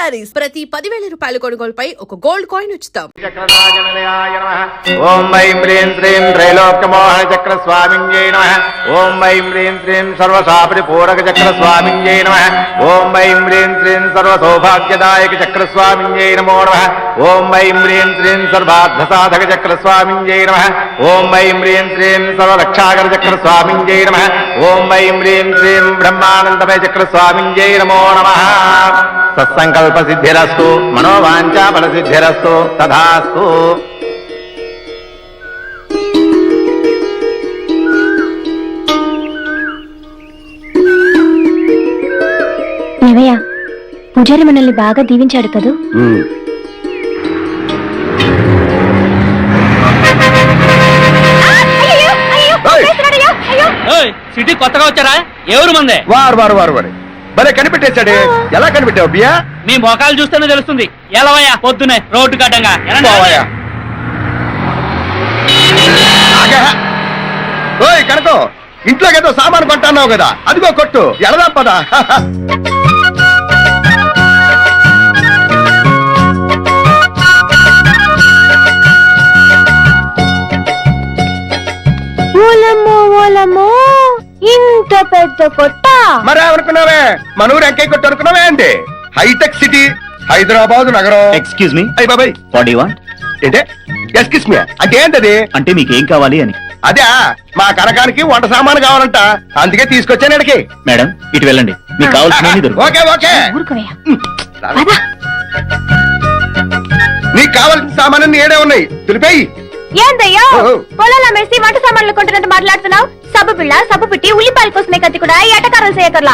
శారీస్ ప్రతి 10,000 రూపాయల కొనుగోలుపై ఒక గోల్డ్ కాయిన్ ఉచితం. ఓం ఐం హ్రీం శ్రీం త్రైలోక్యమోహన చక్ర స్వామింజై నమః. ఓం ఐం హ్రీం శ్రీం సర్వశాపరి పూరక చక్ర స్వామింజై నమః. ఓం ఐం హ్రీం శ్రీం సర్వ సౌభాగ్యదాయక చక్ర స్వామింజై నమో నమః. ఓం ఐం హ్రీం శ్రీం సర్వార్థ సాధక చక్ర స్వామింజై నమః. ఓం ఐం హ్రీం శ్రీం సర్వరక్షాకర చక్ర స్వామింజై నమః. ఓం ఐం హ్రీం శ్రీం బ్రహ్మానందమయ చక్ర స్వామింజై నమో నమః. సత్సంకల్ప సిద్ధిరస్తు, మనోవాంఛా ఫల సిద్ధిరస్తు, తథాస్తు. ఏవయ్యా, పూజారి మనల్ని బాగా దీవించాడు కదూ. సిటీ కొత్తగా వచ్చారా? ఎవరు మందే? వారు వారు వారు వారు భలే కనిపెట్టేశాడే. ఎలా కనిపెట్టావు బియ్యా? మీ మొఖాలు చూస్తేనే తెలుస్తుంది. ఎలవయ్యా పొద్దునే రోడ్డు కట్టంగా కనుకో ఇంట్లోకి ఏదో సామాను కొంటున్నావు కదా, అదిగో కొట్టు. ఎడదాం పదా. ఇంత పెద్ద కొట్ట మరి అనుకున్నావే? మన ఊరు ఎంకే కొట్టు అనుకున్నావే అండి? హైటెక్ సిటీ హైదరాబాద్ నగరం. ఎక్స్క్యూజ్ మీ, అయ్య బాబాయ్, వాట్ డు యు వాంట్? ఏంటే ఎక్స్క్యూజ్ మీ అంటే ఏంటది? అంటే మీకేం కావాలి అని. అదే మా కనకానికి వంట సామాను కావాలంట, అందుకే తీసుకొచ్చాను ఇక్కడికి. మేడం ఇటు వెళ్ళండి, మీకు కావాల్సిన ఓకే ఓకే. ఊరుకోవయ్యా. నీకు కావాల్సిన సామాను ఏడే ఉన్నాయి, తులిపేయి. ఏందయ్యో పొలాల మేసి వంట సామాన్లు కొంటున్నట్టు మాట్లాడుతున్నావు? సబ్బు పిల్ల, సబ్బు పిట్టి, ఉల్లిపాయల కోసమే కత్తి కూడా ఎటకారాలు చేయకర్లా.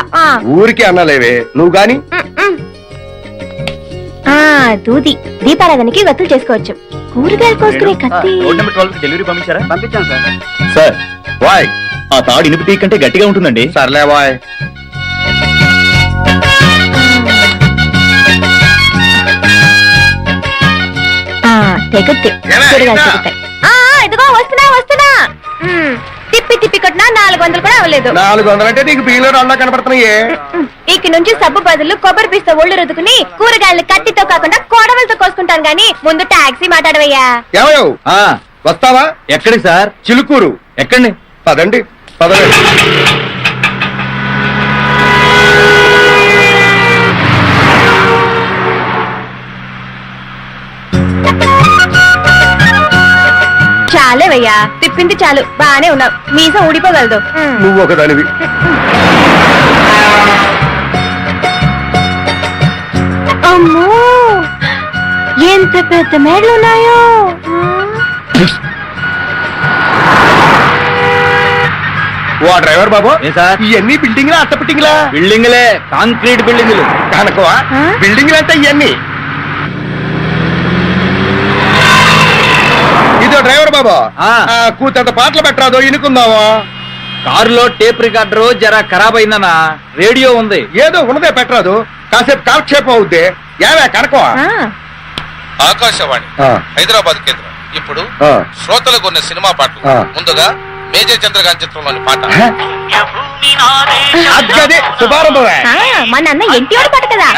ఊరికి అన్నలేవే నువ్వు గాని. దూది దీపారాధనకి వత్తులు చేసుకోవచ్చు. కూరగాయలు కోసుకునే కత్తి. డెలివరీ పంపించారా? పంపించాను సార్. సార్ వాయ్, ఆ తాడు ఇనుపు టీ కంటే గట్టిగా ఉంటుందండి. సర్లే వాయ్. తెగుద్ది. ఇదిగో వస్తున్నా వస్తున్నా. తిప్పి తిప్పి కొట్టినా 400 కూడా అవ్వలేదు. 400 అంటే నీకు బియ్యంలో అన్నా కనపడుతున్నాయే. ఇక నుంచి సబ్బు బదులు కొబ్బరి పిస్త ఒళ్ళు రుద్దుకుని కూరగాయలు కత్తితో కాకుండా కోడవలతో కోసుకుంటాను గానీ ముందు టాక్సీ మాట్లాడవయ్యా. ఏమయ్యో వస్తావా? ఎక్కడికి సార్? చిలుకూరు. ఎక్కండి. పదండి పదండి. చాలేవయ్యా, తిప్పింది చాలు. బానే ఉన్నావు, మీసం ఊడిపోగలదు. నువ్వు ఒకదానివి. అమ్మో ఎంత పెద్ద మేడలు ఉన్నాయో. ఓ డ్రైవర్ బాబు, సార్ ఇవన్నీ బిల్డింగ్లా అట్ట బిల్డింగ్లా? బిల్డింగ్లే, కాంక్రీట్ బిల్డింగ్లు. కనుకవా బిల్డింగ్లు అంటే ఇవన్నీ. ఇదో డ్రైవర్ బాబు, కూతంత పాటలు పెట్టరాదో ఇనుకుందావా? కారులో టేప్ రికార్డర్ జరా ఖరాబ్ అయిందనా. రేడియో ఉంది. ఏదో ఉన్నదే పెట్టరాదు, కాసేపు కాలక్షేపం అవుద్ది. ఏవే కనుకోవా? ఆకాశవాణి హైదరాబాద్ కేంద్రం ఇప్పుడు శ్రోతలకు ఉన్న సినిమా పాటలు. ముందుగా మేజర్ చంద్రకాంత్ చిత్రంలోని పాట. శుభారంభమే. మన అన్న ఎన్టీఆర్ పాట కదా.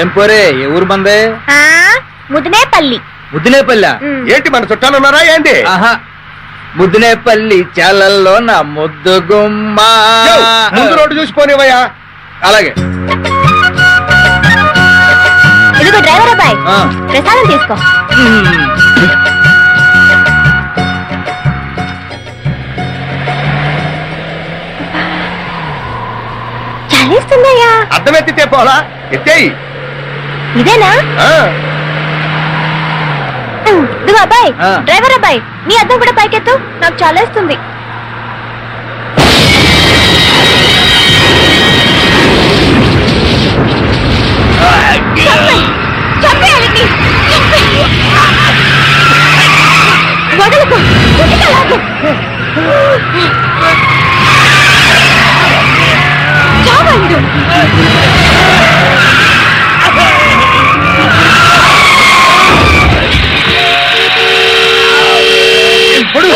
ఏం పోరే, ఏ ఊరు మందే? ముదినేపల్లి. ముద్దినేపల్లి? ఏంటి మన చుట్టాలు ఉన్నారా ఏంటి? ఆహా, ముద్దినేపల్లి చాలల్లో నా ముద్దు గుమ్మ. ముందు రోడ్డు చూసిపోనివయ్యా. అలాగే. ఇదిగో డ్రైవర్ అబ్బాయి, ప్రసాదం తీసుకో. చలిస్తుందయ్యా. అర్థం ఎత్తితే పోలా, ఎత్తేయి. ఇదేనా? ఇదిగో అబ్బాయి, డ్రైవర్ అబ్బాయి, నీ అద్దం కూడా పైకెత్తు, నాకు చాలేస్తుంది. వదలకు, చావండు. ఇప్పుడు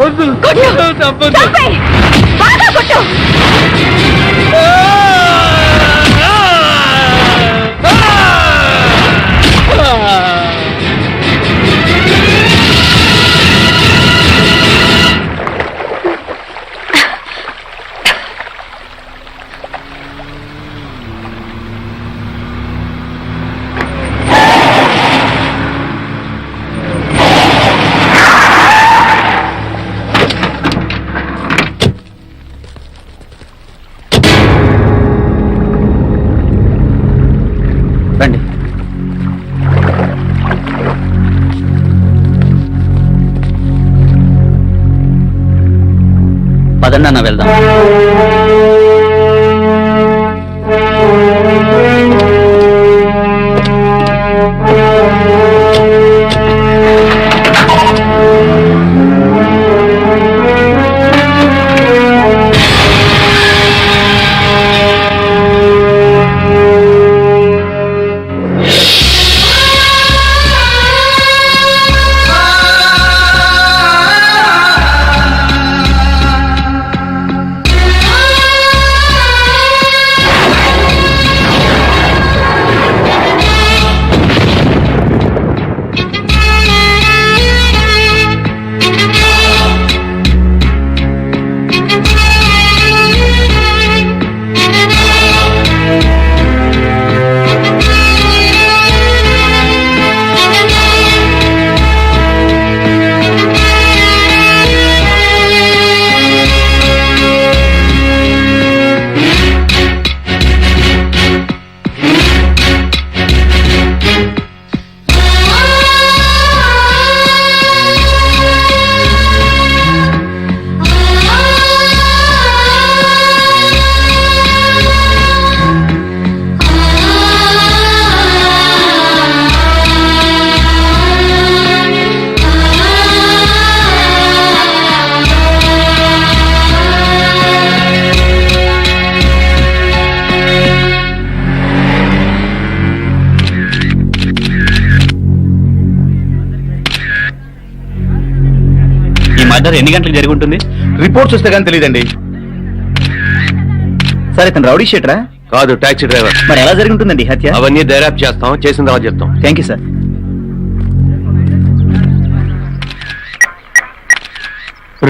వద్దు. కొట్టు. చంపొద్దు. చంపేయ్. బాగా కొట్టు. రండి. పదండి అన్న వెళ్దాం. మర్డర్ ఎన్ని గంటలకు జరిగి ఉంటుంది? రిపోర్ట్స్ వస్తే కానీ తెలియదండి. సరే, తను రౌడీ షీటరా? కాదు, టాక్సీ డ్రైవర్. మరి ఎలా జరిగి ఉంటుందండి హత్య? అవన్నీ దర్యాప్తు చేస్తాం, చేసిన తర్వాత చెప్తాం. Thank you sir.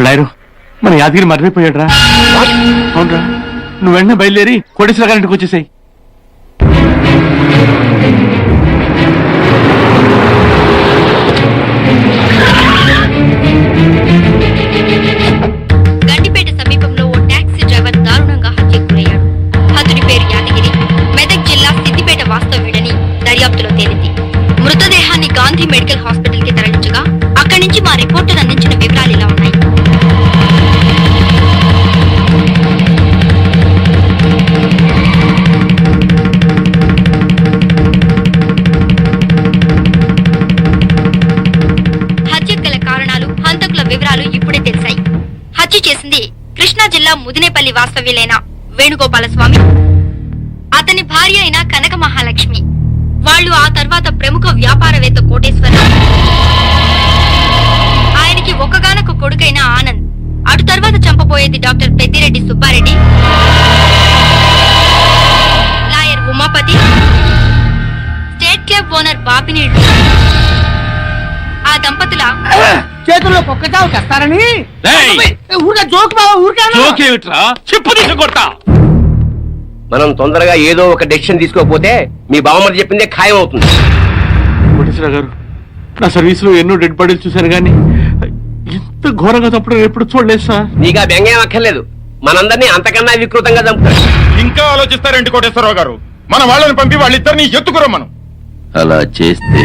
లాయరు, మన యాదగిరి మర్రిపోయాడు రా. అవునరా, నువ్వు వెంటనే బయలుదేరి కోటేశ్వర గారింటికి వచ్చేసాయి. గండిపేట సమీపంలో ఓ టాక్సీ డ్రైవర్ దారుణంగా హత్యకు గురయ్యాడు. హతుడి పేరు యాదగిరి, మెదక్ జిల్లా సిద్దిపేట వాస్తవ్యుడని దర్యాప్తులో తేలింది. మృతదేహాన్ని గాంధీ మెడికల్ హాస్పిటల్ కి తరలించగా అక్కడి నుంచి మా రిపోర్టర్ అందించిన వివరాలు ఇలా ఉన్నాయి. హత్యకు గల కారణాలు, హంతకుల వివరాలు ఇప్పుడే తెలిసాయి. హత్య చేసింది కృష్ణా జిల్లా ముదినేపల్లి వాస్తవ్యులైన వేణుగోపాలస్వామి, అతని భార్య అయిన కనక మహాలక్ష్మి. వాళ్ళు ఆ తర్వాత ప్రముఖ వ్యాపారవేత్త కోటేశ్వరరావు, ఆయనకి ఒక్కగానొక్క కొడుకైన ఆనంద్, అటు తర్వాత చంపబోయేది doctor Peddireddy Subbareddy, lawyer Umapathi, state club owner Bapineedu. ఆ దంపతుల చేతుల్లో కుక్క చావు తెస్తారని ఊరికే జోక్ బావ, ఊరికే చెప్పు తీసుకొడతా. మనం తొందరగా ఏదో ఒక డెసిషన్ తీసుకోకపోతే మీ బావమరి చెప్పిందే ఖాయం అవుతుంది. కోటేశ్వర గారు, నా సర్వీస్ లో ఎన్నో డెడ్ బాడీలు చూశాను కానీ ఇంత ఘోరంగా చంపడం ఎప్పుడు చూడలేదు సార్. నీకు ఆ వ్యంగ్యం అక్కర్లేదు, మనందరినీ అంతకన్నా వికృతంగా చంపుతాడు. ఇంకా ఆలోచిస్తారేంటి కోటేశ్వరరావు గారు? మన వాళ్ళని పంపి వాళ్ళిద్దరిని ఎత్తుకురమ్మను. అలా చేస్తే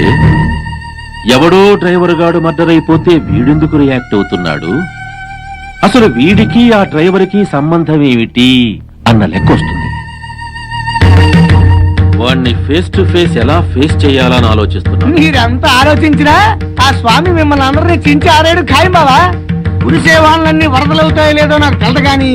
ఎవడో డ్రైవర్ గాడు మర్డర్ అయిపోతే వీడెందుకు రియాక్ట్ అవుతున్నాడు, అసలు వీడికి ఆ డ్రైవర్ కి సంబంధం ఏమిటి అన్న లెక్క వస్తుంది. వాడిని ఫేస్ టు ఫేస్ ఎలా ఫేస్ చేయాలని ఆలోచిస్తున్నా. మీరంతా ఆలోచించినా ఆ స్వామి మిమ్మల్ని అందరినీ చించి ఆరేడు ఖాయం బావా. కురిసే వాళ్ళన్నీ వరదలవుతాయో లేదో నాకు తెలదు గాని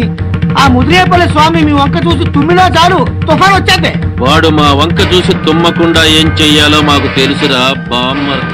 ఆ ముదిరేపల్లి స్వామి మీ వంక చూసి తుమ్మినా చాలు తుఫాన్ వచ్చేద్దే. వాడు మా వంక చూసి తుమ్మకుండా ఏం చెయ్యాలో మాకు తెలుసురా బామ్మర్.